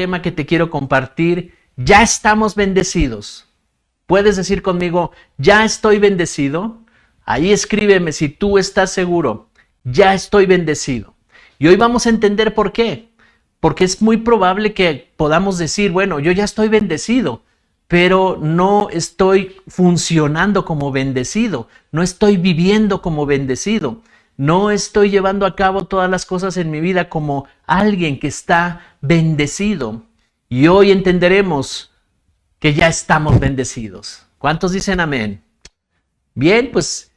tema que te quiero compartir. Ya estamos bendecidos. ¿Puedes decir conmigo, ya estoy bendecido? Ahí escríbeme si tú estás seguro. Ya estoy bendecido. Y hoy vamos a entender por qué. Porque es muy probable que podamos decir, bueno, yo ya estoy bendecido, pero no estoy funcionando como bendecido, no estoy viviendo como bendecido, no estoy llevando a cabo todas las cosas en mi vida como alguien que está bendecido. Y hoy entenderemos que ya estamos bendecidos. ¿Cuántos dicen amén? Bien, pues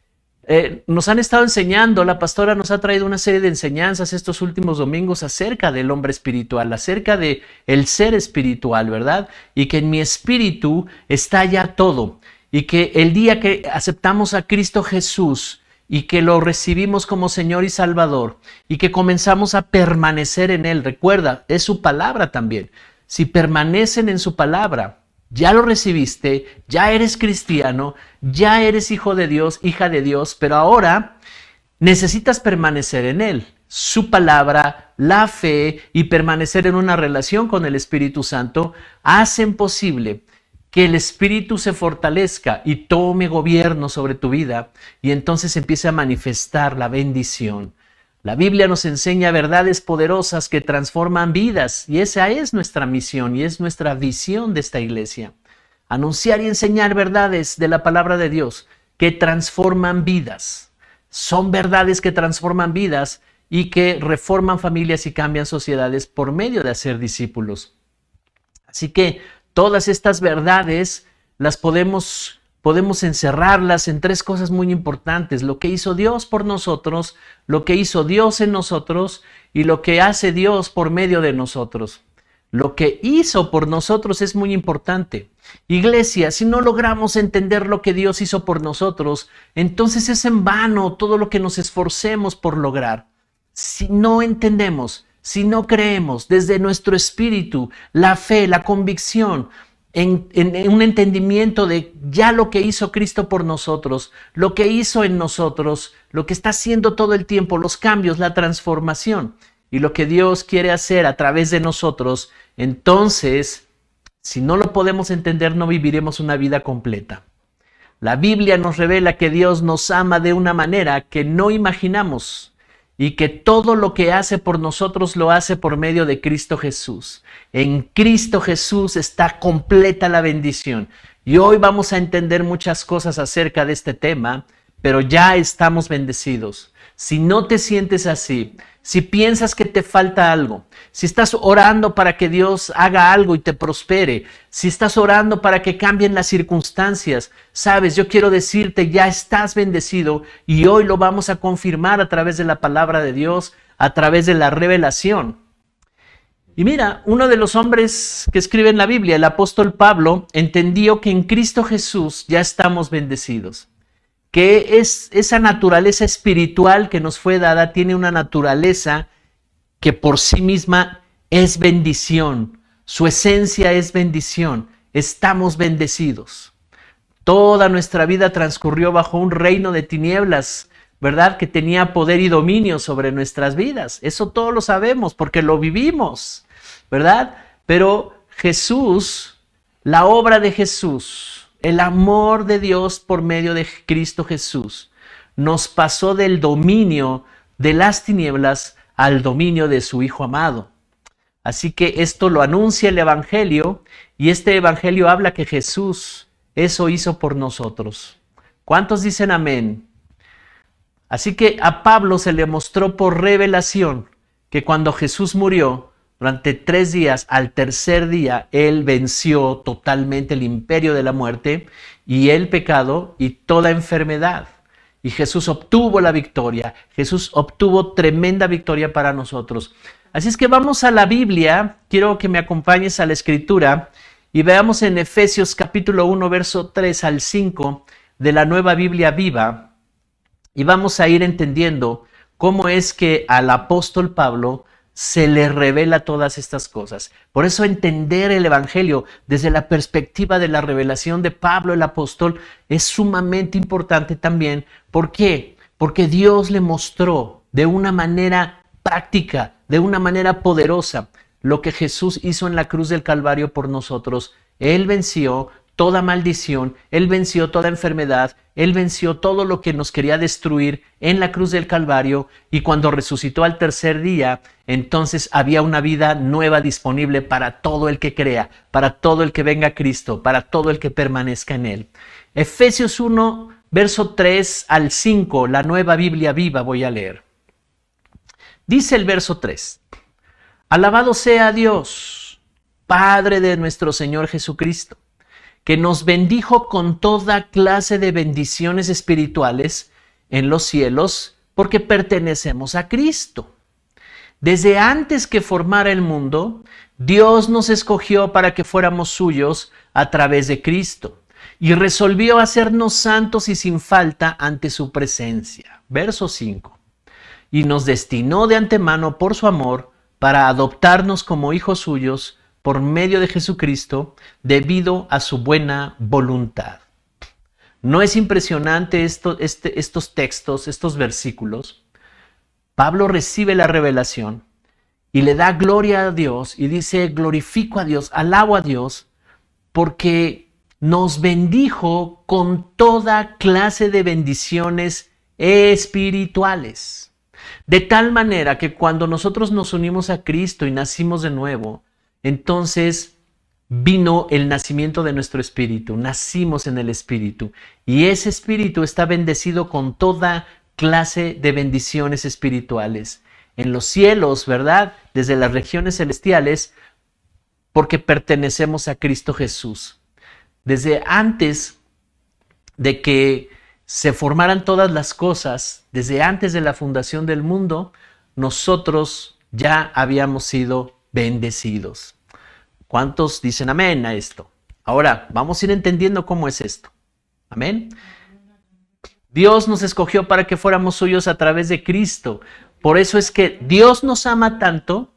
nos han estado enseñando, la pastora nos ha traído una serie de enseñanzas estos últimos domingos acerca del hombre espiritual, acerca de el ser espiritual, ¿verdad? Y que en mi espíritu está ya todo. Y que el día que aceptamos a Cristo Jesús y que lo recibimos como Señor y Salvador y que comenzamos a permanecer en Él, recuerda, es su palabra también. Si permanecen en su palabra, ya lo recibiste, ya eres cristiano, ya eres hijo de Dios, hija de Dios, pero ahora necesitas permanecer en Él. Su palabra, la fe y permanecer en una relación con el Espíritu Santo hacen posible que el Espíritu se fortalezca y tome gobierno sobre tu vida y entonces empiece a manifestar la bendición. La Biblia nos enseña verdades poderosas que transforman vidas y esa es nuestra misión y es nuestra visión de esta iglesia. Anunciar y enseñar verdades de la palabra de Dios que transforman vidas. Son verdades que transforman vidas y que reforman familias y cambian sociedades por medio de hacer discípulos. Así que todas estas verdades las podemos encerrarlas en tres cosas muy importantes: lo que hizo Dios por nosotros, lo que hizo Dios en nosotros y lo que hace Dios por medio de nosotros. Lo que hizo por nosotros es muy importante. Iglesia, si no logramos entender lo que Dios hizo por nosotros, entonces es en vano todo lo que nos esforcemos por lograr. Si no entendemos, si no creemos desde nuestro espíritu, la fe, la convicción, en un entendimiento de ya lo que hizo Cristo por nosotros, lo que hizo en nosotros, lo que está haciendo todo el tiempo, los cambios, la transformación y lo que Dios quiere hacer a través de nosotros, entonces, si no lo podemos entender, no viviremos una vida completa. La Biblia nos revela que Dios nos ama de una manera que no imaginamos y que todo lo que hace por nosotros lo hace por medio de Cristo Jesús. En Cristo Jesús está completa la bendición. Y hoy vamos a entender muchas cosas acerca de este tema, pero ya estamos bendecidos. Si no te sientes así, si piensas que te falta algo, si estás orando para que Dios haga algo y te prospere, si estás orando para que cambien las circunstancias, sabes, yo quiero decirte, ya estás bendecido y hoy lo vamos a confirmar a través de la palabra de Dios, a través de la revelación. Y mira, uno de los hombres que escribe en la Biblia, el apóstol Pablo, entendió que en Cristo Jesús ya estamos bendecidos. Que es esa naturaleza espiritual que nos fue dada, tiene una naturaleza que por sí misma es bendición. Su esencia es bendición. Estamos bendecidos. Toda nuestra vida transcurrió bajo un reino de tinieblas, ¿verdad? Que tenía poder y dominio sobre nuestras vidas. Eso todos lo sabemos porque lo vivimos, ¿verdad? Pero Jesús, la obra de Jesús, el amor de Dios por medio de Cristo Jesús nos pasó del dominio de las tinieblas al dominio de su Hijo amado. Así que esto lo anuncia el Evangelio y este Evangelio habla que Jesús eso hizo por nosotros. ¿Cuántos dicen amén? Así que a Pablo se le mostró por revelación que cuando Jesús murió, durante 3 días, al tercer día, Él venció totalmente el imperio de la muerte y el pecado y toda enfermedad. Y Jesús obtuvo la victoria. Jesús obtuvo tremenda victoria para nosotros. Así es que vamos a la Biblia. Quiero que me acompañes a la Escritura y veamos en Efesios capítulo 1, verso 3 al 5 de la Nueva Biblia Viva. Y vamos a ir entendiendo cómo es que al apóstol Pablo se le revela todas estas cosas. Por eso entender el Evangelio desde la perspectiva de la revelación de Pablo el apóstol es sumamente importante también. ¿Por qué? Porque Dios le mostró de una manera práctica, de una manera poderosa, lo que Jesús hizo en la cruz del Calvario por nosotros. Él venció toda maldición, Él venció toda enfermedad, Él venció todo lo que nos quería destruir en la cruz del Calvario, y cuando resucitó al tercer día, entonces había una vida nueva disponible para todo el que crea, para todo el que venga a Cristo, para todo el que permanezca en Él. Efesios 1, verso 3 al 5, la Nueva Biblia Viva, voy a leer. Dice el verso 3: Alabado sea Dios, Padre de nuestro Señor Jesucristo, que nos bendijo con toda clase de bendiciones espirituales en los cielos, porque pertenecemos a Cristo. Desde antes que formara el mundo, Dios nos escogió para que fuéramos suyos a través de Cristo, y resolvió hacernos santos y sin falta ante su presencia. Verso 5. Y nos destinó de antemano por su amor para adoptarnos como hijos suyos por medio de Jesucristo, debido a su buena voluntad. ¿No es impresionante estos textos, estos versículos? Pablo recibe la revelación y le da gloria a Dios y dice: glorifico a Dios, alabo a Dios, porque nos bendijo con toda clase de bendiciones espirituales. De tal manera que cuando nosotros nos unimos a Cristo y nacimos de nuevo, entonces vino el nacimiento de nuestro espíritu, nacimos en el espíritu, y ese espíritu está bendecido con toda clase de bendiciones espirituales en los cielos, ¿verdad? Desde las regiones celestiales, porque pertenecemos a Cristo Jesús. Desde antes de que se formaran todas las cosas, desde antes de la fundación del mundo, nosotros ya habíamos sido bendecidos. ¿Cuántos dicen amén a esto? Ahora, vamos a ir entendiendo cómo es esto. Amén. Dios nos escogió para que fuéramos suyos a través de Cristo. Por eso es que Dios nos ama tanto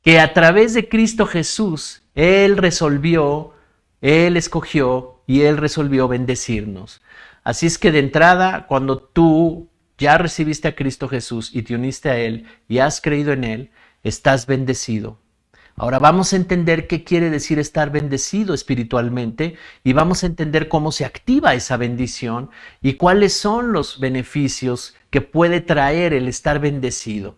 que a través de Cristo Jesús, Él resolvió, Él escogió y Él resolvió bendecirnos. Así es que de entrada, cuando tú ya recibiste a Cristo Jesús y te uniste a Él y has creído en Él, estás bendecido. Ahora vamos a entender qué quiere decir estar bendecido espiritualmente, y vamos a entender cómo se activa esa bendición y cuáles son los beneficios que puede traer el estar bendecido.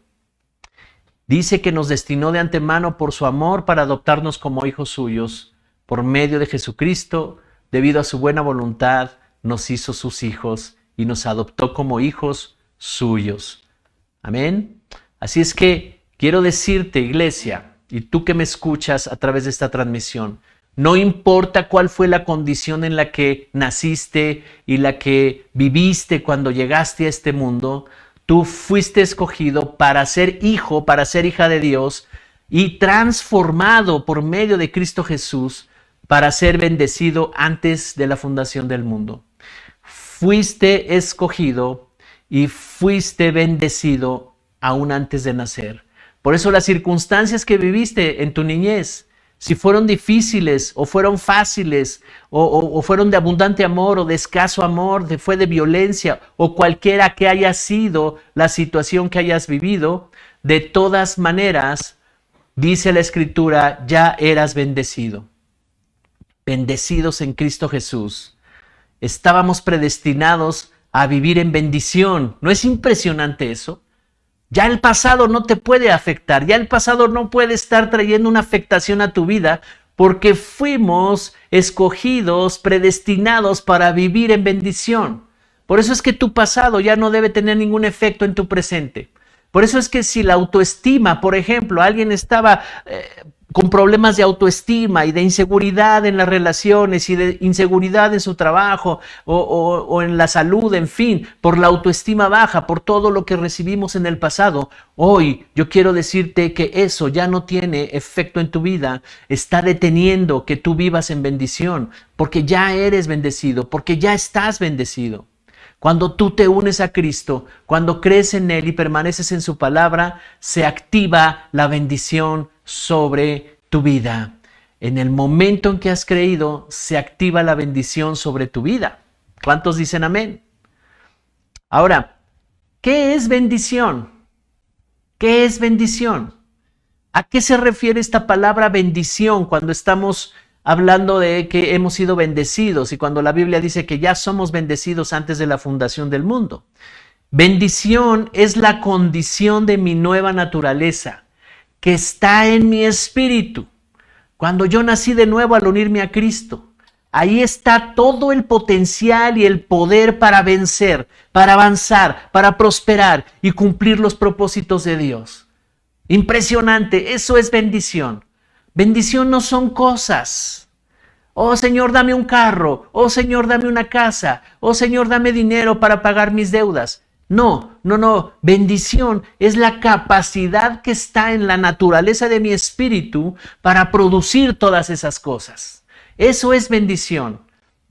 Dice que nos destinó de antemano por su amor para adoptarnos como hijos suyos. Por medio de Jesucristo, debido a su buena voluntad, nos hizo sus hijos y nos adoptó como hijos suyos. Amén. Así es que quiero decirte, iglesia, y tú que me escuchas a través de esta transmisión, no importa cuál fue la condición en la que naciste y la que viviste cuando llegaste a este mundo, tú fuiste escogido para ser hijo, para ser hija de Dios, y transformado por medio de Cristo Jesús para ser bendecido antes de la fundación del mundo. Fuiste escogido y fuiste bendecido aún antes de nacer. Por eso las circunstancias que viviste en tu niñez, si fueron difíciles o fueron fáciles o fueron de abundante amor o de escaso amor, fue de violencia o cualquiera que haya sido la situación que hayas vivido, de todas maneras, dice la Escritura, ya eras bendecido. Bendecidos en Cristo Jesús. Estábamos predestinados a vivir en bendición. ¿No es impresionante eso? Ya el pasado no te puede afectar, ya el pasado no puede estar trayendo una afectación a tu vida, porque fuimos escogidos, predestinados para vivir en bendición. Por eso es que tu pasado ya no debe tener ningún efecto en tu presente. Por eso es que si la autoestima, por ejemplo, alguien estaba con problemas de autoestima y de inseguridad en las relaciones y de inseguridad en su trabajo o en la salud, en fin, por la autoestima baja, por todo lo que recibimos en el pasado, hoy yo quiero decirte que eso ya no tiene efecto en tu vida, está deteniendo que tú vivas en bendición, porque ya eres bendecido, porque ya estás bendecido. Cuando tú te unes a Cristo, cuando crees en Él y permaneces en su palabra, se activa la bendición sobre tu vida. En el momento en que has creído, se activa la bendición sobre tu vida. ¿Cuántos dicen amén? Ahora, ¿qué es bendición? ¿Qué es bendición? ¿A qué se refiere esta palabra bendición cuando estamos hablando de que hemos sido bendecidos y cuando la Biblia dice que ya somos bendecidos antes de la fundación del mundo? Bendición es la condición de mi nueva naturaleza que está en mi espíritu. Cuando yo nací de nuevo al unirme a Cristo, ahí está todo el potencial y el poder para vencer, para avanzar, para prosperar y cumplir los propósitos de Dios. Impresionante, eso es bendición. Bendición no son cosas. Oh Señor, dame un carro. Oh Señor, dame una casa. Oh Señor, dame dinero para pagar mis deudas. No. Bendición es la capacidad que está en la naturaleza de mi espíritu para producir todas esas cosas. Eso es bendición.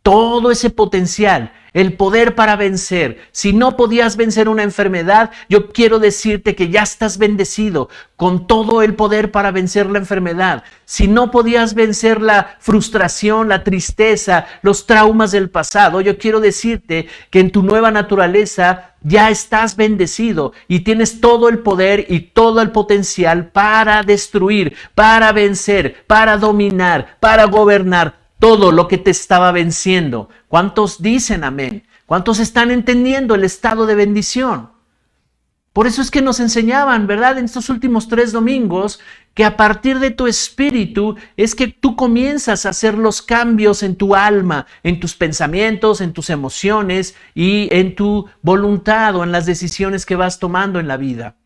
Todo ese potencial, el poder para vencer. Si no podías vencer una enfermedad, yo quiero decirte que ya estás bendecido con todo el poder para vencer la enfermedad. Si no podías vencer la frustración, la tristeza, los traumas del pasado, yo quiero decirte que en tu nueva naturaleza ya estás bendecido y tienes todo el poder y todo el potencial para destruir, para vencer, para dominar, para gobernar todo lo que te estaba venciendo. ¿Cuántos dicen amén? ¿Cuántos están entendiendo el estado de bendición? Por eso es que nos enseñaban, ¿verdad? En estos últimos 3 domingos, que a partir de tu espíritu es que tú comienzas a hacer los cambios en tu alma, en tus pensamientos, en tus emociones y en tu voluntad o en las decisiones que vas tomando en la vida.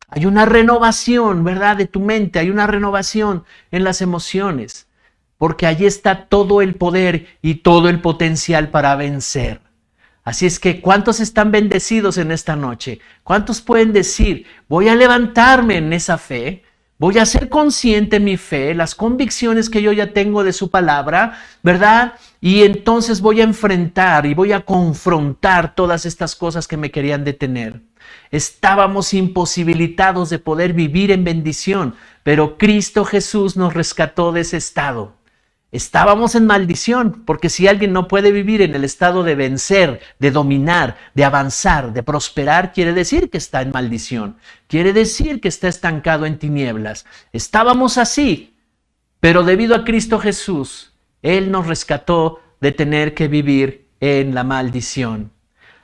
Hay una renovación, ¿verdad? De tu mente, hay una renovación en las emociones. Porque allí está todo el poder y todo el potencial para vencer. Así es que, ¿cuántos están bendecidos en esta noche? ¿Cuántos pueden decir, voy a levantarme en esa fe, voy a ser consciente de mi fe, las convicciones que yo ya tengo de su palabra, ¿verdad? Y entonces voy a enfrentar y voy a confrontar todas estas cosas que me querían detener. Estábamos imposibilitados de poder vivir en bendición, pero Cristo Jesús nos rescató de ese estado. Estábamos en maldición, porque si alguien no puede vivir en el estado de vencer, de dominar, de avanzar, de prosperar, quiere decir que está en maldición. Quiere decir que está estancado en tinieblas. Estábamos así, pero debido a Cristo Jesús, Él nos rescató de tener que vivir en la maldición.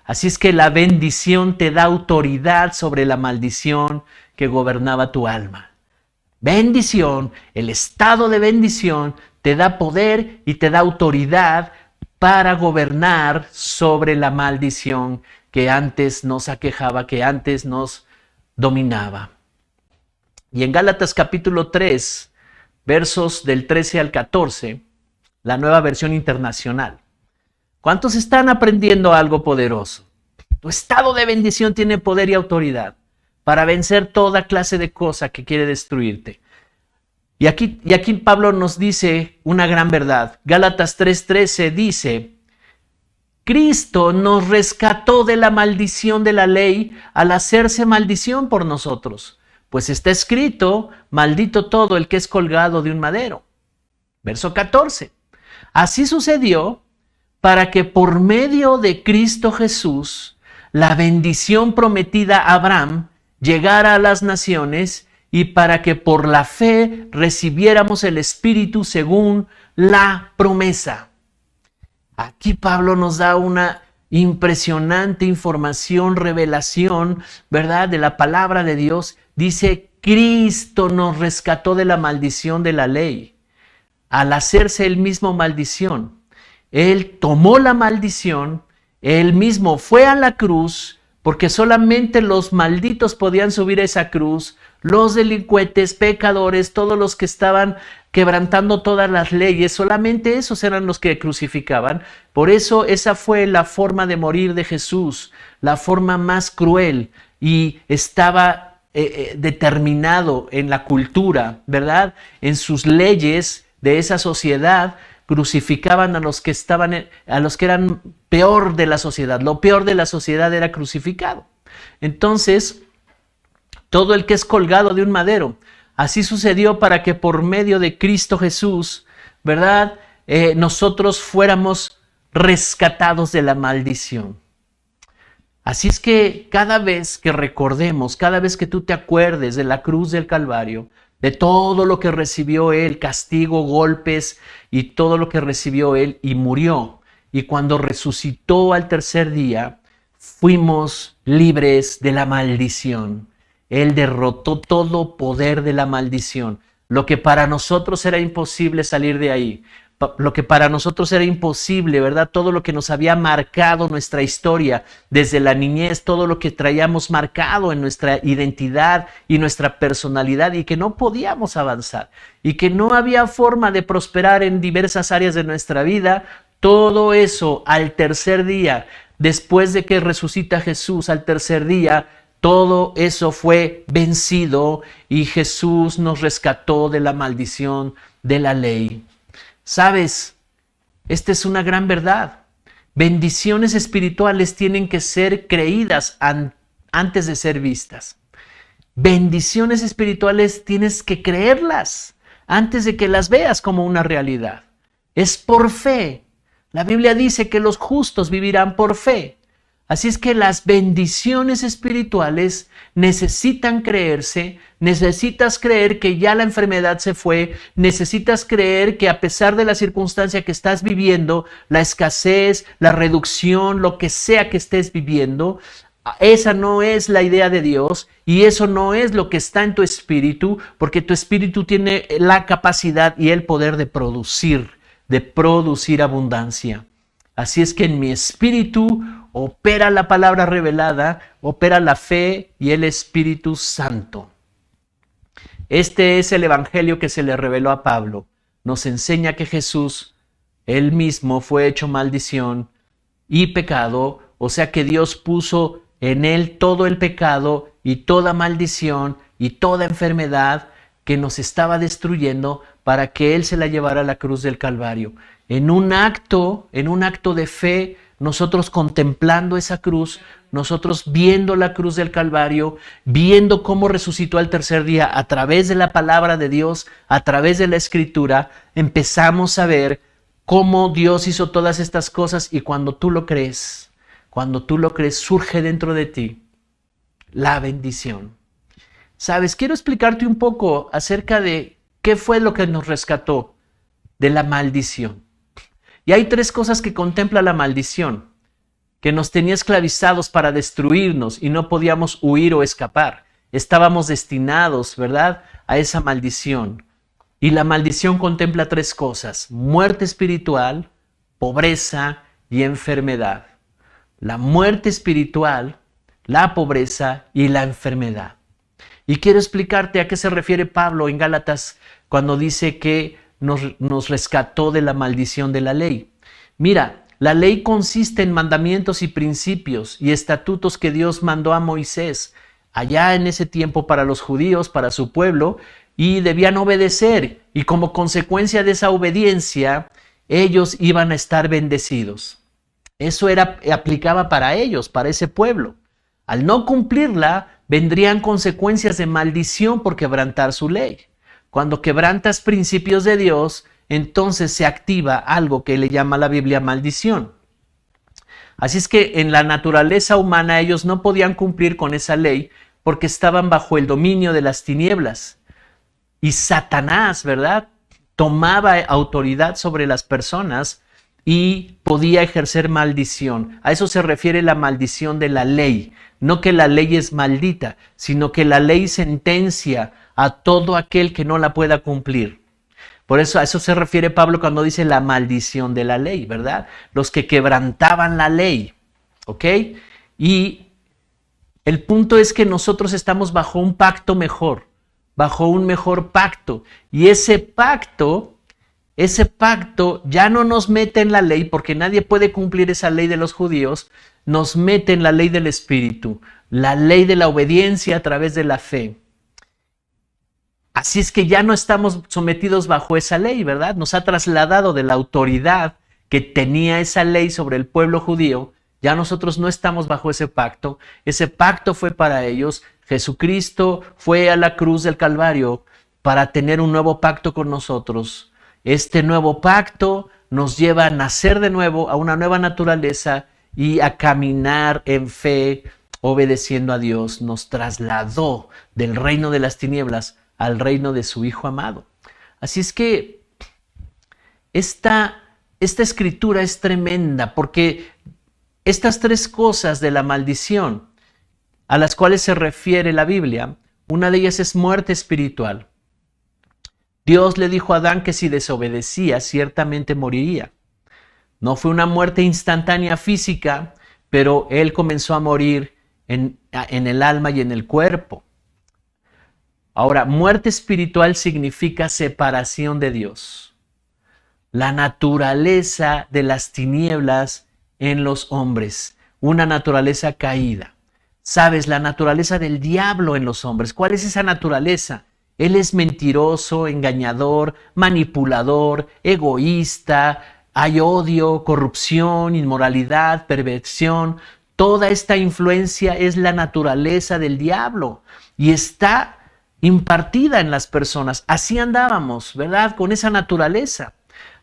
Así es que la bendición te da autoridad sobre la maldición que gobernaba tu alma. Bendición, el estado de bendición, te da poder y te da autoridad para gobernar sobre la maldición que antes nos aquejaba, que antes nos dominaba. Y en Gálatas capítulo 3, versos del 13 al 14, la Nueva Versión Internacional. ¿Cuántos están aprendiendo algo poderoso? Tu estado de bendición tiene poder y autoridad para vencer toda clase de cosa que quiere destruirte. Y aquí Pablo nos dice una gran verdad. Gálatas 3:13 dice, Cristo nos rescató de la maldición de la ley al hacerse maldición por nosotros, pues está escrito, maldito todo el que es colgado de un madero. Verso 14. Así sucedió para que por medio de Cristo Jesús, la bendición prometida a Abraham llegara a las naciones y para que por la fe recibiéramos el Espíritu según la promesa. Aquí Pablo nos da una impresionante información, revelación, ¿verdad? De la palabra de Dios. Dice, Cristo nos rescató de la maldición de la ley. Al hacerse él mismo maldición, él tomó la maldición, él mismo fue a la cruz, porque solamente los malditos podían subir a esa cruz, los delincuentes, pecadores, todos los que estaban quebrantando todas las leyes, solamente esos eran los que crucificaban. Por eso esa fue la forma de morir de Jesús, la forma más cruel, y estaba determinado en la cultura, ¿verdad? En sus leyes de esa sociedad, crucificaban a los que eran peor de la sociedad. Lo peor de la sociedad era crucificado. Entonces, todo el que es colgado de un madero. Así sucedió para que por medio de Cristo Jesús, ¿verdad? Nosotros fuéramos rescatados de la maldición. Así es que cada vez que recordemos, cada vez que tú te acuerdes de la cruz del Calvario, de todo lo que recibió Él, castigo, golpes y todo lo que recibió Él y murió. Y cuando resucitó al tercer día, fuimos libres de la maldición. Él derrotó todo poder de la maldición. Lo que para nosotros era imposible salir de ahí, lo que para nosotros era imposible, ¿verdad? Todo lo que nos había marcado nuestra historia desde la niñez, todo lo que traíamos marcado en nuestra identidad y nuestra personalidad y que no podíamos avanzar y que no había forma de prosperar en diversas áreas de nuestra vida, todo eso al tercer día, después de que resucita Jesús al tercer día, todo eso fue vencido y Jesús nos rescató de la maldición de la ley. ¿Sabes? Esta es una gran verdad. Bendiciones espirituales tienen que ser creídas antes de ser vistas. Bendiciones espirituales tienes que creerlas antes de que las veas como una realidad. Es por fe. La Biblia dice que los justos vivirán por fe. Así es que las bendiciones espirituales necesitan creerse, necesitas creer que ya la enfermedad se fue, necesitas creer que a pesar de la circunstancia que estás viviendo, la escasez, la reducción, lo que sea que estés viviendo, esa no es la idea de Dios y eso no es lo que está en tu espíritu, porque tu espíritu tiene la capacidad y el poder de producir abundancia. Así es que en mi espíritu opera la palabra revelada, opera la fe y el Espíritu Santo. Este es el evangelio que se le reveló a Pablo. Nos enseña que Jesús, él mismo, fue hecho maldición y pecado, o sea que Dios puso en él todo el pecado y toda maldición y toda enfermedad que nos estaba destruyendo para que él se la llevara a la cruz del Calvario. En un acto de fe, nosotros contemplando esa cruz, nosotros viendo la cruz del Calvario, viendo cómo resucitó al tercer día a través de la palabra de Dios, a través de la Escritura, empezamos a ver cómo Dios hizo todas estas cosas y cuando tú lo crees, surge dentro de ti la bendición. Sabes, quiero explicarte un poco acerca de qué fue lo que nos rescató de la maldición. Y hay tres cosas que contempla la maldición, que nos tenía esclavizados para destruirnos y no podíamos huir o escapar. Estábamos destinados, ¿verdad?, a esa maldición. Y la maldición contempla tres cosas: muerte espiritual, pobreza y enfermedad. La muerte espiritual, la pobreza y la enfermedad. Y quiero explicarte a qué se refiere Pablo en Gálatas cuando dice que nos rescató de la maldición de la ley. Mira, la ley consiste en mandamientos y principios y estatutos que Dios mandó a Moisés allá en ese tiempo para los judíos, para su pueblo, y debían obedecer. Y como consecuencia de esa obediencia, ellos iban a estar bendecidos. Eso aplicaba para ellos, para ese pueblo. Al no cumplirla, vendrían consecuencias de maldición por quebrantar su ley. Cuando quebrantas principios de Dios, entonces se activa algo que le llama la Biblia maldición. Así es que en la naturaleza humana ellos no podían cumplir con esa ley porque estaban bajo el dominio de las tinieblas. Y Satanás, ¿verdad?, tomaba autoridad sobre las personas y podía ejercer maldición. A eso se refiere la maldición de la ley. No que la ley es maldita, sino que la ley sentencia a todo aquel que no la pueda cumplir. Por eso a eso se refiere Pablo cuando dice la maldición de la ley, ¿verdad? Los que quebrantaban la ley, ¿ok? Y el punto es que nosotros estamos bajo un pacto mejor, bajo un mejor pacto. Y ese pacto ya no nos mete en la ley, porque nadie puede cumplir esa ley de los judíos, nos mete en la ley del Espíritu, la ley de la obediencia a través de la fe. Así es que ya no estamos sometidos bajo esa ley, ¿verdad? Nos ha trasladado de la autoridad que tenía esa ley sobre el pueblo judío. Ya nosotros no estamos bajo ese pacto. Ese pacto fue para ellos. Jesucristo fue a la cruz del Calvario para tener un nuevo pacto con nosotros. Este nuevo pacto nos lleva a nacer de nuevo, a una nueva naturaleza, y a caminar en fe, obedeciendo a Dios, nos trasladó del reino de las tinieblas al reino de su Hijo amado. Así es que esta escritura es tremenda, porque estas tres cosas de la maldición a las cuales se refiere la Biblia, una de ellas es muerte espiritual. Dios le dijo a Adán que si desobedecía, ciertamente moriría. No fue una muerte instantánea física, pero él comenzó a morir en el alma y en el cuerpo. Ahora, muerte espiritual significa separación de Dios. La naturaleza de las tinieblas en los hombres, una naturaleza caída. ¿Sabes? La naturaleza del diablo en los hombres. ¿Cuál es esa naturaleza? Él es mentiroso, engañador, manipulador, egoísta. Hay odio, corrupción, inmoralidad, perversión. Toda esta influencia es la naturaleza del diablo y está impartida en las personas. Así andábamos, ¿verdad? Con esa naturaleza.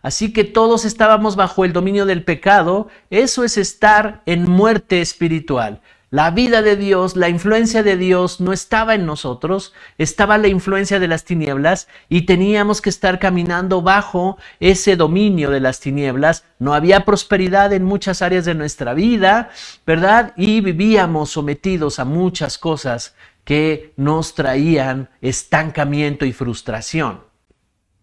Así que todos estábamos bajo el dominio del pecado. Eso es estar en muerte espiritual. La vida de Dios, la influencia de Dios no estaba en nosotros, estaba la influencia de las tinieblas y teníamos que estar caminando bajo ese dominio de las tinieblas. No había prosperidad en muchas áreas de nuestra vida, ¿verdad? Y vivíamos sometidos a muchas cosas que nos traían estancamiento y frustración.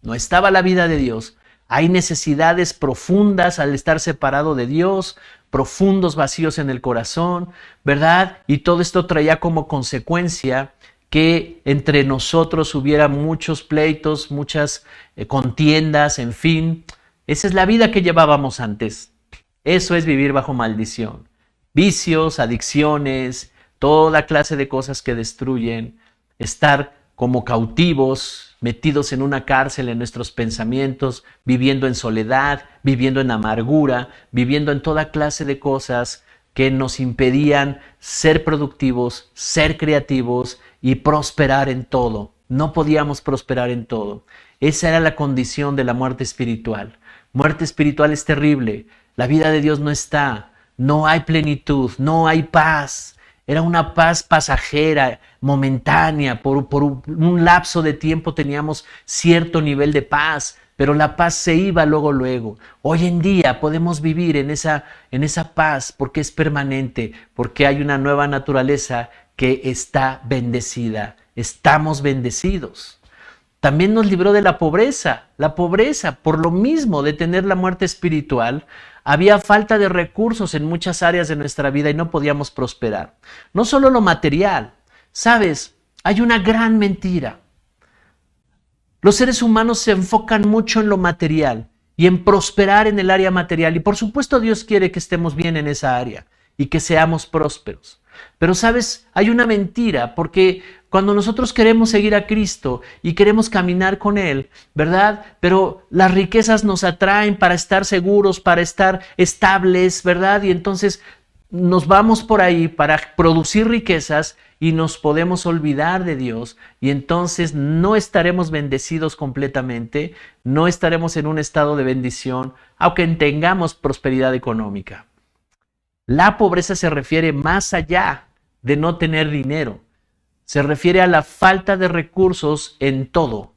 No estaba la vida de Dios. Hay necesidades profundas al estar separado de Dios, profundos vacíos en el corazón, ¿verdad? Y todo esto traía como consecuencia que entre nosotros hubiera muchos pleitos, muchas contiendas, en fin. Esa es la vida que llevábamos antes. Eso es vivir bajo maldición. Vicios, adicciones, toda clase de cosas que destruyen, estar como cautivos, metidos en una cárcel en nuestros pensamientos, viviendo en soledad, viviendo en amargura, viviendo en toda clase de cosas que nos impedían ser productivos, ser creativos y prosperar en todo. No podíamos prosperar en todo. Esa era la condición de la muerte espiritual. Muerte espiritual es terrible. La vida de Dios no está. No hay plenitud, no hay paz. Era una paz pasajera, momentánea. Por un lapso de tiempo teníamos cierto nivel de paz, pero la paz se iba luego. Hoy en día podemos vivir en esa paz porque es permanente, porque hay una nueva naturaleza que está bendecida. Estamos bendecidos. También nos libró de la pobreza. La pobreza, por lo mismo de tener la muerte espiritual, había falta de recursos en muchas áreas de nuestra vida y no podíamos prosperar. No solo lo material. ¿Sabes? Hay una gran mentira. Los seres humanos se enfocan mucho en lo material y en prosperar en el área material. Y por supuesto Dios quiere que estemos bien en esa área y que seamos prósperos. Pero sabes, hay una mentira, porque cuando nosotros queremos seguir a Cristo y queremos caminar con Él, ¿verdad? Pero las riquezas nos atraen para estar seguros, para estar estables, ¿verdad? Y entonces nos vamos por ahí para producir riquezas y nos podemos olvidar de Dios y entonces no estaremos bendecidos completamente, no estaremos en un estado de bendición, aunque tengamos prosperidad económica. La pobreza se refiere más allá de no tener dinero. Se refiere a la falta de recursos en todo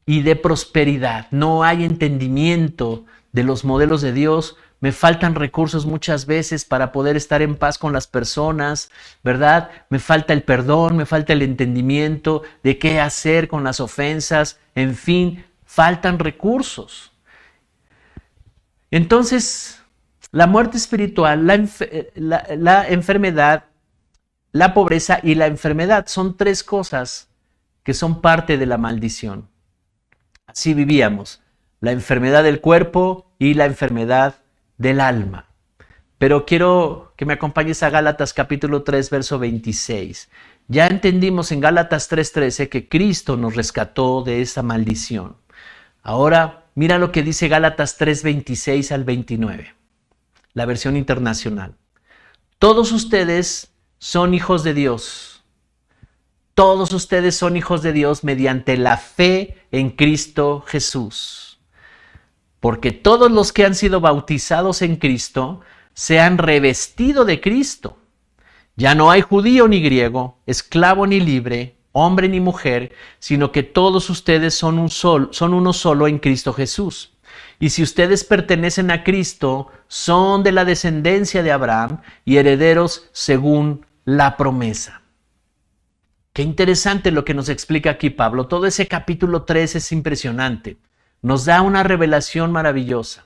y de prosperidad. No hay entendimiento de los modelos de Dios. Me faltan recursos muchas veces para poder estar en paz con las personas, ¿verdad? Me falta el perdón, me falta el entendimiento de qué hacer con las ofensas. En fin, faltan recursos. Entonces, la muerte espiritual, la enfermedad, la pobreza y la enfermedad son tres cosas que son parte de la maldición. Así vivíamos, la enfermedad del cuerpo y la enfermedad del alma. Pero quiero que me acompañes a Gálatas capítulo 3, verso 26. Ya entendimos en Gálatas 3:13 que Cristo nos rescató de esa maldición. Ahora, mira lo que dice Gálatas 3:26 al 29. La versión internacional. Todos ustedes son hijos de Dios. Todos ustedes son hijos de Dios mediante la fe en Cristo Jesús. Porque todos los que han sido bautizados en Cristo se han revestido de Cristo. Ya no hay judío ni griego, esclavo ni libre, hombre ni mujer, sino que todos ustedes son uno solo en Cristo Jesús. Y si ustedes pertenecen a Cristo, son de la descendencia de Abraham y herederos según la promesa. Qué interesante lo que nos explica aquí Pablo. Todo ese capítulo 3 es impresionante. Nos da una revelación maravillosa.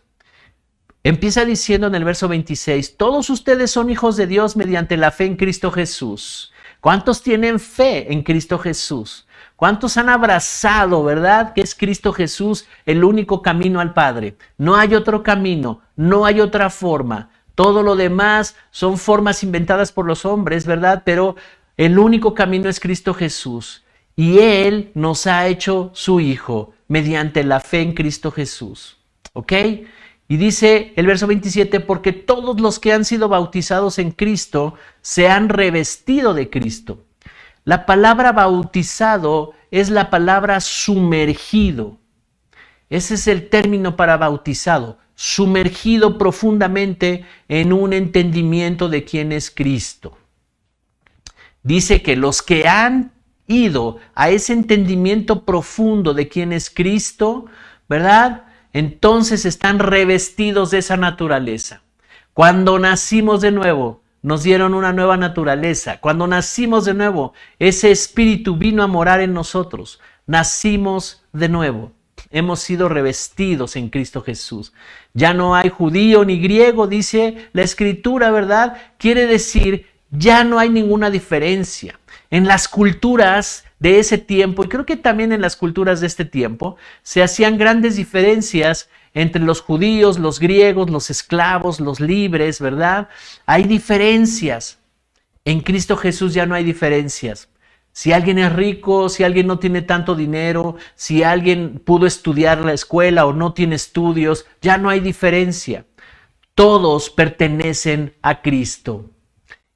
Empieza diciendo en el verso 26, todos ustedes son hijos de Dios mediante la fe en Cristo Jesús. ¿Cuántos tienen fe en Cristo Jesús? ¿Cuántos han abrazado, verdad, que es Cristo Jesús el único camino al Padre? No hay otro camino, no hay otra forma. Todo lo demás son formas inventadas por los hombres, ¿verdad? Pero el único camino es Cristo Jesús. Y Él nos ha hecho su Hijo mediante la fe en Cristo Jesús. ¿Ok? Y dice el verso 27, porque todos los que han sido bautizados en Cristo se han revestido de Cristo. La palabra bautizado es la palabra sumergido. Ese es el término para bautizado, sumergido profundamente en un entendimiento de quién es Cristo. Dice que los que han ido a ese entendimiento profundo de quién es Cristo, ¿verdad?, entonces están revestidos de esa naturaleza. Cuando nacimos de nuevo, nos dieron una nueva naturaleza. Cuando nacimos de nuevo, ese espíritu vino a morar en nosotros. Nacimos de nuevo. Hemos sido revestidos en Cristo Jesús. Ya no hay judío ni griego, dice la Escritura, ¿verdad? Quiere decir, ya no hay ninguna diferencia. En las culturas de ese tiempo, y creo que también en las culturas de este tiempo, se hacían grandes diferencias entre los judíos, los griegos, los esclavos, los libres, ¿verdad? Hay diferencias. En Cristo Jesús ya no hay diferencias. Si alguien es rico, si alguien no tiene tanto dinero, si alguien pudo estudiar en la escuela o no tiene estudios, ya no hay diferencia. Todos pertenecen a Cristo.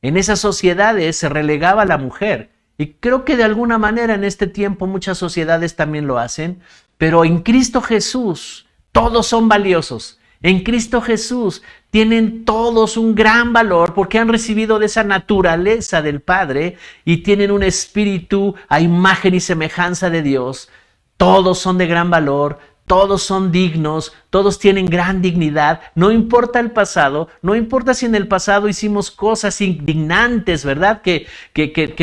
En esas sociedades se relegaba a la mujer. Y creo que de alguna manera en este tiempo muchas sociedades también lo hacen. Pero en Cristo Jesús todos son valiosos. En Cristo Jesús tienen todos un gran valor porque han recibido de esa naturaleza del Padre y tienen un espíritu a imagen y semejanza de Dios. Todos son de gran valor. Todos son dignos, todos tienen gran dignidad, no importa el pasado, no importa si en el pasado hicimos cosas indignantes, ¿verdad? Que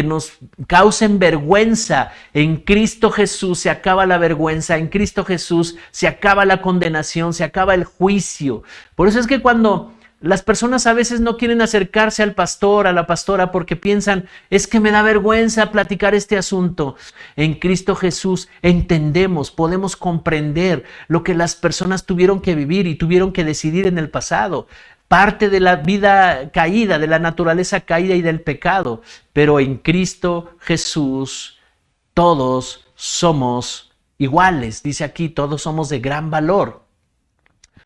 nos causen vergüenza. En Cristo Jesús se acaba la vergüenza, en Cristo Jesús se acaba la condenación, se acaba el juicio. Por eso es que cuando las personas a veces no quieren acercarse al pastor, a la pastora, porque piensan, es que me da vergüenza platicar este asunto. En Cristo Jesús entendemos, podemos comprender lo que las personas tuvieron que vivir y tuvieron que decidir en el pasado. Parte de la vida caída, de la naturaleza caída y del pecado. Pero en Cristo Jesús todos somos iguales. Dice aquí, todos somos de gran valor.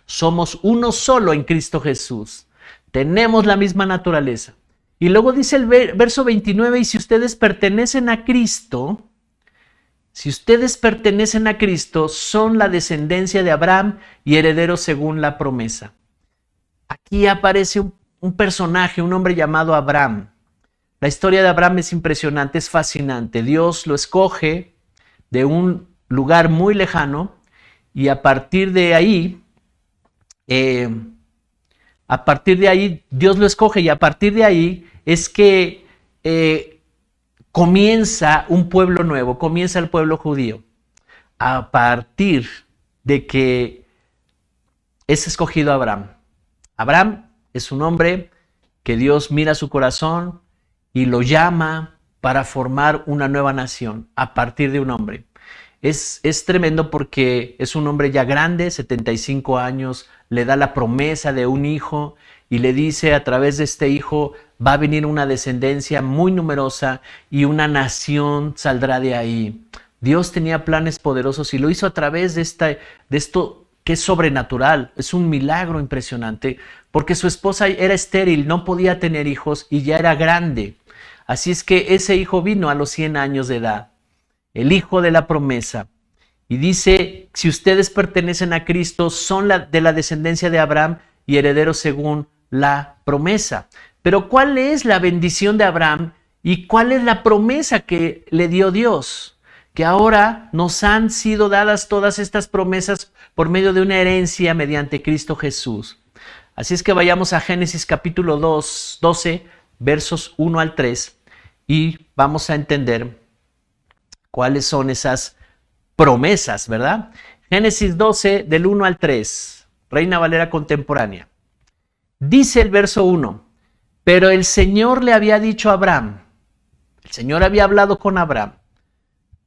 Somos uno solo en Cristo Jesús. Tenemos la misma naturaleza. Y luego dice el verso 29, y si ustedes pertenecen a Cristo, son la descendencia de Abraham y herederos según la promesa. Aquí aparece un personaje, un hombre llamado Abraham. La historia de Abraham es impresionante, es fascinante. Dios lo escoge de un lugar muy lejano y a partir de ahí Dios lo escoge y a partir de ahí es que comienza un pueblo nuevo, comienza el pueblo judío. A partir de que es escogido Abraham. Abraham es un hombre que Dios mira su corazón y lo llama para formar una nueva nación a partir de un hombre. Es tremendo porque es un hombre ya grande, 75 años, le da la promesa de un hijo y le dice a través de este hijo va a venir una descendencia muy numerosa y una nación saldrá de ahí. Dios tenía planes poderosos y lo hizo a través de esto que es sobrenatural, es un milagro impresionante porque su esposa era estéril, no podía tener hijos y ya era grande. Así es que ese hijo vino a los 100 años de edad. El hijo de la promesa. Y dice, si ustedes pertenecen a Cristo, son de la descendencia de Abraham y herederos según la promesa. Pero ¿cuál es la bendición de Abraham y cuál es la promesa que le dio Dios? Que ahora nos han sido dadas todas estas promesas por medio de una herencia mediante Cristo Jesús. Así es que vayamos a Génesis capítulo 12, versos 1 al 3, y vamos a entender cuáles son esas promesas, ¿verdad? Génesis 12, del 1 al 3, Reina Valera contemporánea. Dice el verso 1, pero el Señor le había dicho a Abraham, el Señor había hablado con Abraham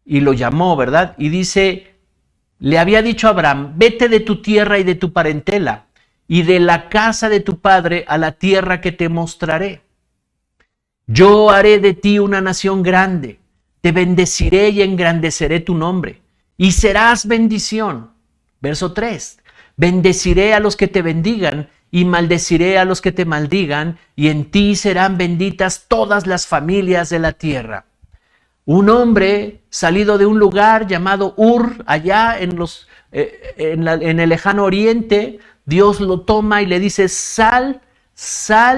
y lo llamó, ¿verdad? Y dice, le había dicho a Abraham, vete de tu tierra y de tu parentela y de la casa de tu padre a la tierra que te mostraré. Yo haré de ti una nación grande, te bendeciré y engrandeceré tu nombre, y serás bendición. Verso 3, bendeciré a los que te bendigan, y maldeciré a los que te maldigan, y en ti serán benditas todas las familias de la tierra. Un hombre salido de un lugar llamado Ur, allá en el lejano oriente, Dios lo toma y le dice, sal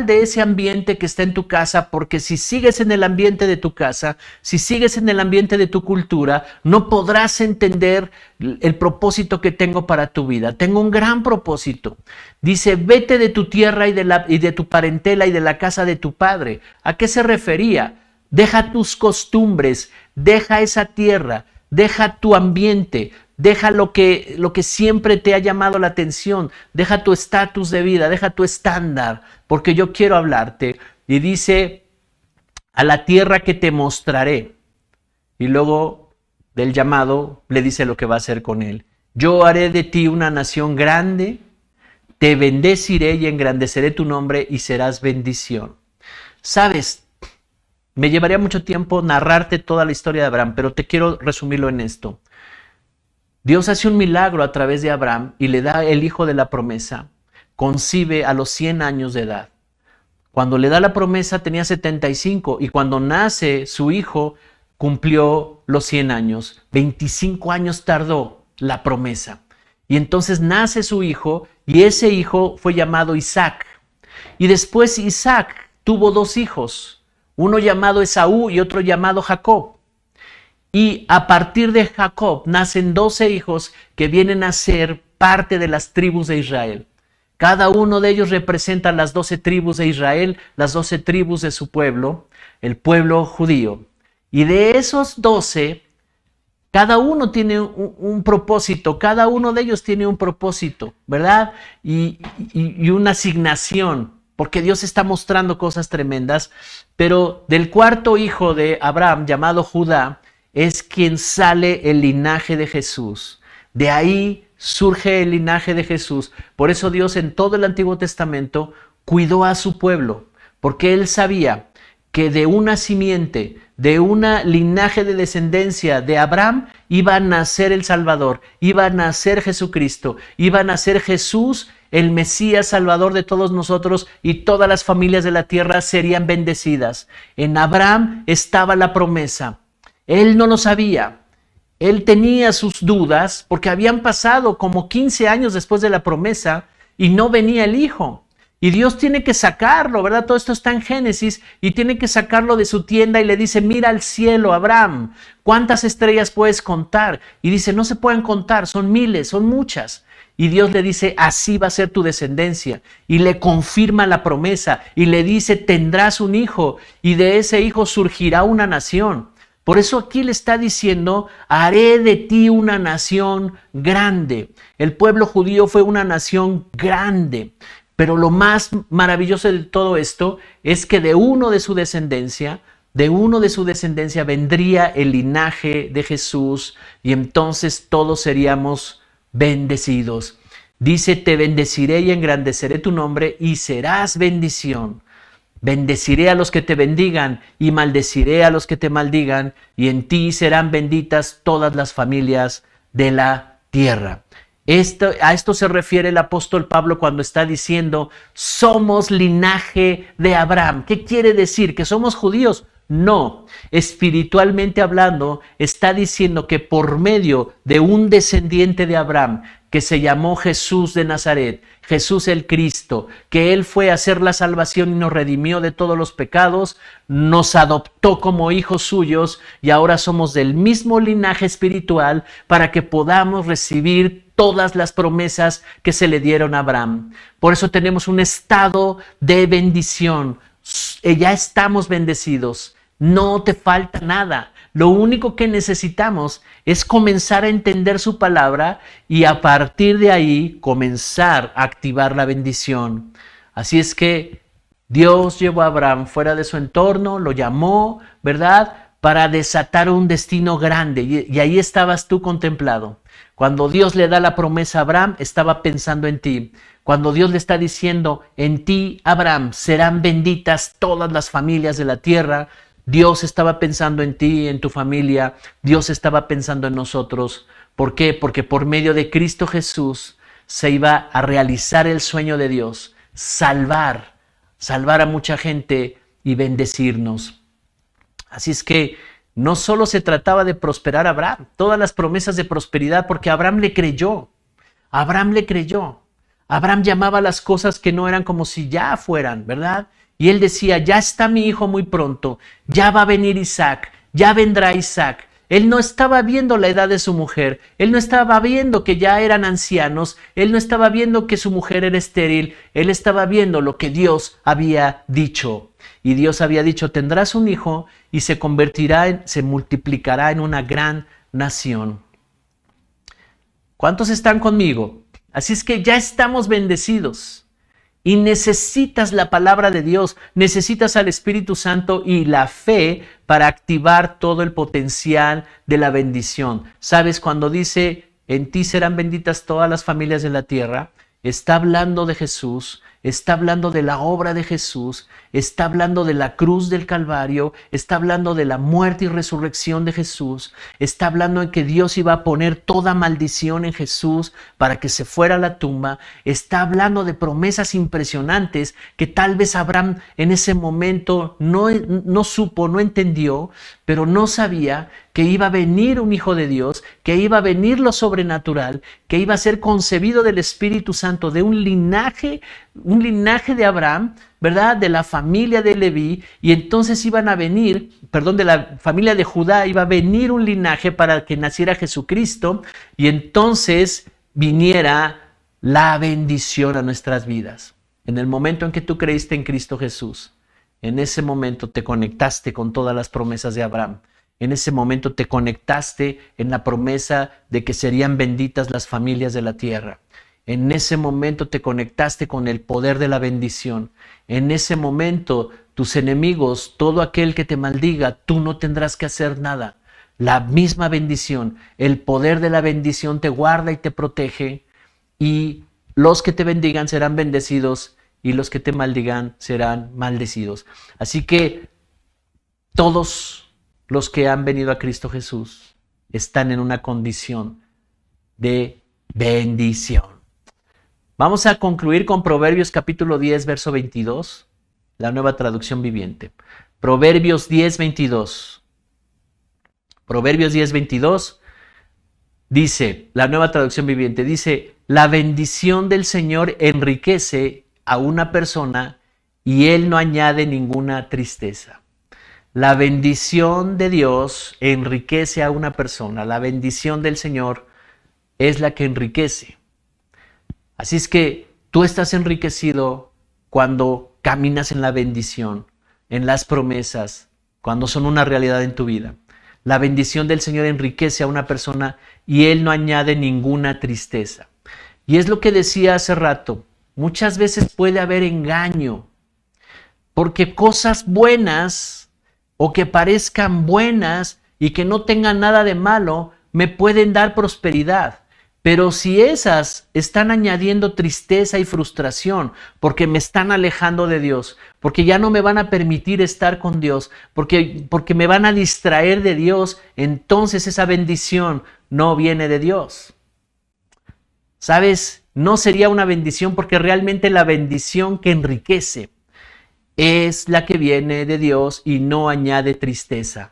de ese ambiente que está en tu casa, porque si sigues en el ambiente de tu casa, si sigues en el ambiente de tu cultura, no podrás entender el propósito que tengo para tu vida. Tengo un gran propósito. Dice, vete de tu tierra y de tu parentela y de la casa de tu padre. ¿A qué se refería? Deja tus costumbres, deja esa tierra, deja tu ambiente, deja lo que siempre te ha llamado la atención, deja tu estatus de vida, deja tu estándar, porque yo quiero hablarte. Y dice, a la tierra que te mostraré. Y luego del llamado le dice lo que va a hacer con él. Yo haré de ti una nación grande, te bendeciré y engrandeceré tu nombre y serás bendición. ¿Sabes? Me llevaría mucho tiempo narrarte toda la historia de Abraham, pero te quiero resumirlo en esto. Dios hace un milagro a través de Abraham y le da el hijo de la promesa. Concibe a los 100 años de edad. Cuando le da la promesa tenía 75 y cuando nace su hijo cumplió los 100 años. 25 años tardó la promesa. Y entonces nace su hijo y ese hijo fue llamado Isaac. Y después Isaac tuvo 2 hijos, uno llamado Esaú y otro llamado Jacob. Y a partir de Jacob nacen 12 hijos que vienen a ser parte de las tribus de Israel. Cada uno de ellos representa las 12 tribus de Israel, las 12 tribus de su pueblo, el pueblo judío. Y de esos 12, cada uno tiene un propósito, cada uno de ellos tiene un propósito, ¿verdad? Y una asignación, porque Dios está mostrando cosas tremendas. Pero del cuarto hijo de Abraham, llamado Judá, es quien sale el linaje de Jesús. De ahí surge el linaje de Jesús. Por eso Dios en todo el Antiguo Testamento cuidó a su pueblo, porque Él sabía que de una simiente, de una linaje de descendencia de Abraham, iba a nacer el Salvador, iba a nacer Jesucristo, iba a nacer Jesús, el Mesías Salvador de todos nosotros, y todas las familias de la tierra serían bendecidas. En Abraham estaba la promesa. Él no lo sabía. Él tenía sus dudas porque habían pasado como 15 años después de la promesa y no venía el hijo. Y Dios tiene que sacarlo, ¿verdad? Todo esto está en Génesis y tiene que sacarlo de su tienda y le dice, mira al cielo, Abraham, ¿cuántas estrellas puedes contar? Y dice, no se pueden contar, son miles, son muchas. Y Dios le dice, así va a ser tu descendencia. Y le confirma la promesa y le dice, tendrás un hijo y de ese hijo surgirá una nación. Por eso aquí le está diciendo, haré de ti una nación grande. El pueblo judío fue una nación grande. Pero lo más maravilloso de todo esto es que de uno de su descendencia vendría el linaje de Jesús y entonces todos seríamos bendecidos. Dice, te bendeciré y engrandeceré tu nombre y serás bendición. Bendeciré a los que te bendigan y maldeciré a los que te maldigan, y en ti serán benditas todas las familias de la tierra. A esto se refiere el apóstol Pablo cuando está diciendo, somos linaje de Abraham. ¿Qué quiere decir? ¿Que somos judíos? No, espiritualmente hablando, está diciendo que por medio de un descendiente de Abraham, que se llamó Jesús de Nazaret, Jesús el Cristo, que Él fue a hacer la salvación y nos redimió de todos los pecados, nos adoptó como hijos suyos y ahora somos del mismo linaje espiritual para que podamos recibir todas las promesas que se le dieron a Abraham. Por eso tenemos un estado de bendición. Ya estamos bendecidos. No te falta nada. Lo único que necesitamos es comenzar a entender su palabra y a partir de ahí comenzar a activar la bendición. Así es que Dios llevó a Abraham fuera de su entorno, lo llamó, ¿verdad?, para desatar un destino grande. Y ahí estabas tú contemplado. Cuando Dios le da la promesa a Abraham, estaba pensando en ti. Cuando Dios le está diciendo, en ti, Abraham, serán benditas todas las familias de la tierra, Dios estaba pensando en ti, en tu familia. Dios estaba pensando en nosotros. ¿Por qué? Porque por medio de Cristo Jesús se iba a realizar el sueño de Dios, salvar a mucha gente y bendecirnos. Así es que no solo se trataba de prosperar a Abraham, todas las promesas de prosperidad, porque Abraham le creyó. Abraham le creyó. Abraham llamaba las cosas que no eran como si ya fueran, ¿verdad? Y él decía, ya está mi hijo muy pronto, ya va a venir Isaac, ya vendrá Isaac. Él no estaba viendo la edad de su mujer, él no estaba viendo que ya eran ancianos, él no estaba viendo que su mujer era estéril, él estaba viendo lo que Dios había dicho. Y Dios había dicho, tendrás un hijo y se multiplicará en una gran nación. ¿Cuántos están conmigo? Así es que ya estamos bendecidos. Y necesitas la palabra de Dios, necesitas al Espíritu Santo y la fe para activar todo el potencial de la bendición. ¿Sabes? Cuando dice, en ti serán benditas todas las familias de la tierra, está hablando de Jesús, está hablando de la obra de Jesús, está hablando de la cruz del Calvario, está hablando de la muerte y resurrección de Jesús, está hablando en que Dios iba a poner toda maldición en Jesús para que se fuera a la tumba, está hablando de promesas impresionantes que tal vez Abraham en ese momento no supo, no entendió, pero no sabía que iba a venir un hijo de Dios, que iba a venir lo sobrenatural, que iba a ser concebido del Espíritu Santo de un linaje de Abraham, ¿verdad? De la familia de Leví, y entonces de la familia de Judá iba a venir un linaje para que naciera Jesucristo, y entonces viniera la bendición a nuestras vidas. En el momento en que tú creíste en Cristo Jesús, en ese momento te conectaste con todas las promesas de Abraham. En ese momento te conectaste en la promesa de que serían benditas las familias de la tierra. En ese momento te conectaste con el poder de la bendición. En ese momento tus enemigos, todo aquel que te maldiga, tú no tendrás que hacer nada. La misma bendición, el poder de la bendición te guarda y te protege, y los que te bendigan serán bendecidos y los que te maldigan serán maldecidos. Así que todos los que han venido a Cristo Jesús están en una condición de bendición. Vamos a concluir con Proverbios capítulo 10, verso 22, la Nueva Traducción Viviente. Proverbios 10, 22. Proverbios 10, 22 dice, la Nueva Traducción Viviente, dice, la bendición del Señor enriquece a una persona y Él no añade ninguna tristeza. La bendición de Dios enriquece a una persona. La bendición del Señor es la que enriquece. Así es que tú estás enriquecido cuando caminas en la bendición, en las promesas, cuando son una realidad en tu vida. La bendición del Señor enriquece a una persona y Él no añade ninguna tristeza. Y es lo que decía hace rato. Muchas veces puede haber engaño, porque cosas buenas o que parezcan buenas y que no tengan nada de malo me pueden dar prosperidad. Pero si esas están añadiendo tristeza y frustración porque me están alejando de Dios, porque ya no me van a permitir estar con Dios, porque me van a distraer de Dios, entonces esa bendición no viene de Dios. ¿Sabes? No sería una bendición, porque realmente la bendición que enriquece es la que viene de Dios y no añade tristeza.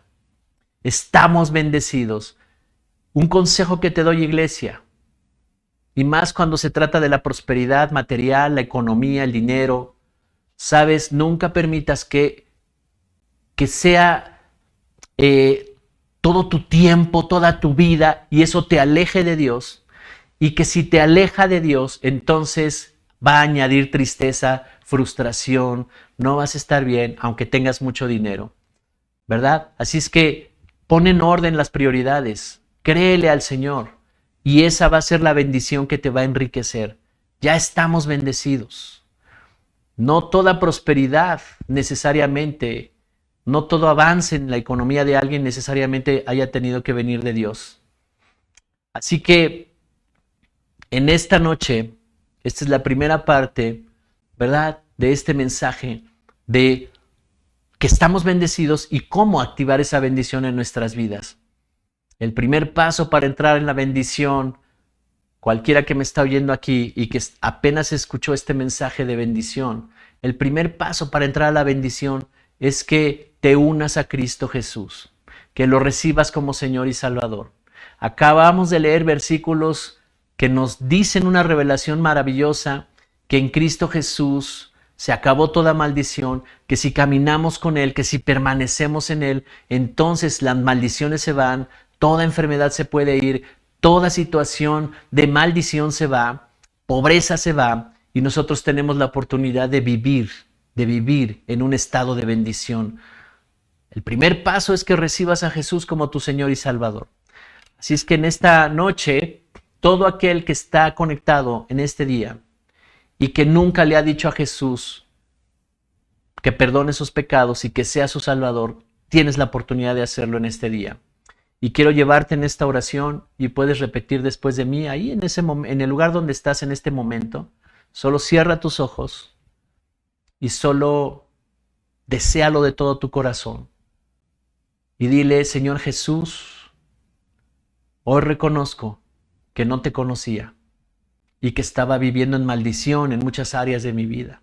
Estamos bendecidos. Un consejo que te doy, iglesia: Y más cuando se trata de la prosperidad material, la economía, el dinero. Sabes, nunca permitas que sea todo tu tiempo, toda tu vida, y eso te aleje de Dios. Y que si te aleja de Dios, entonces va a añadir tristeza, frustración, no vas a estar bien, aunque tengas mucho dinero, ¿verdad? Así es que pon en orden las prioridades, créele al Señor, y esa va a ser la bendición que te va a enriquecer. Ya estamos bendecidos. No toda prosperidad necesariamente, no todo avance en la economía de alguien necesariamente haya tenido que venir de Dios. Así que en esta noche, esta es la primera parte, ¿verdad?, de este mensaje de que estamos bendecidos y cómo activar esa bendición en nuestras vidas. El primer paso para entrar en la bendición, cualquiera que me está oyendo aquí y que apenas escuchó este mensaje de bendición, el primer paso para entrar a la bendición es que te unas a Cristo Jesús, que lo recibas como Señor y Salvador. Acabamos de leer versículos que nos dicen una revelación maravillosa, que en Cristo Jesús se acabó toda maldición, que si caminamos con Él, que si permanecemos en Él, entonces las maldiciones se van, toda enfermedad se puede ir, toda situación de maldición se va, pobreza se va, y nosotros tenemos la oportunidad de vivir en un estado de bendición. El primer paso es que recibas a Jesús como tu Señor y Salvador. Así es que en esta noche, todo aquel que está conectado en este día y que nunca le ha dicho a Jesús que perdone sus pecados y que sea su Salvador, tienes la oportunidad de hacerlo en este día. Y quiero llevarte en esta oración y puedes repetir después de mí ahí en el lugar donde estás en este momento. Solo cierra tus ojos y solo deséalo de todo tu corazón. Y dile: Señor Jesús, hoy reconozco que no te conocía y que estaba viviendo en maldición en muchas áreas de mi vida.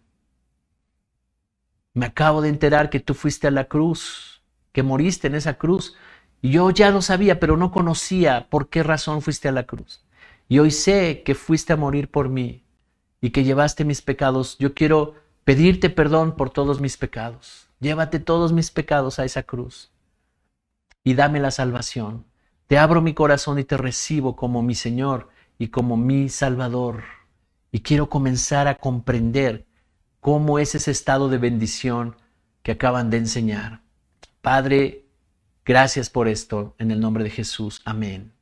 Me acabo de enterar que tú fuiste a la cruz, que moriste en esa cruz. Y yo ya lo sabía, pero no conocía por qué razón fuiste a la cruz. Y hoy sé que fuiste a morir por mí y que llevaste mis pecados. Yo quiero pedirte perdón por todos mis pecados. Llévate todos mis pecados a esa cruz y dame la salvación. Te abro mi corazón y te recibo como mi Señor y como mi Salvador. Y quiero comenzar a comprender cómo es ese estado de bendición que acaban de enseñar. Padre, gracias por esto, en el nombre de Jesús. Amén.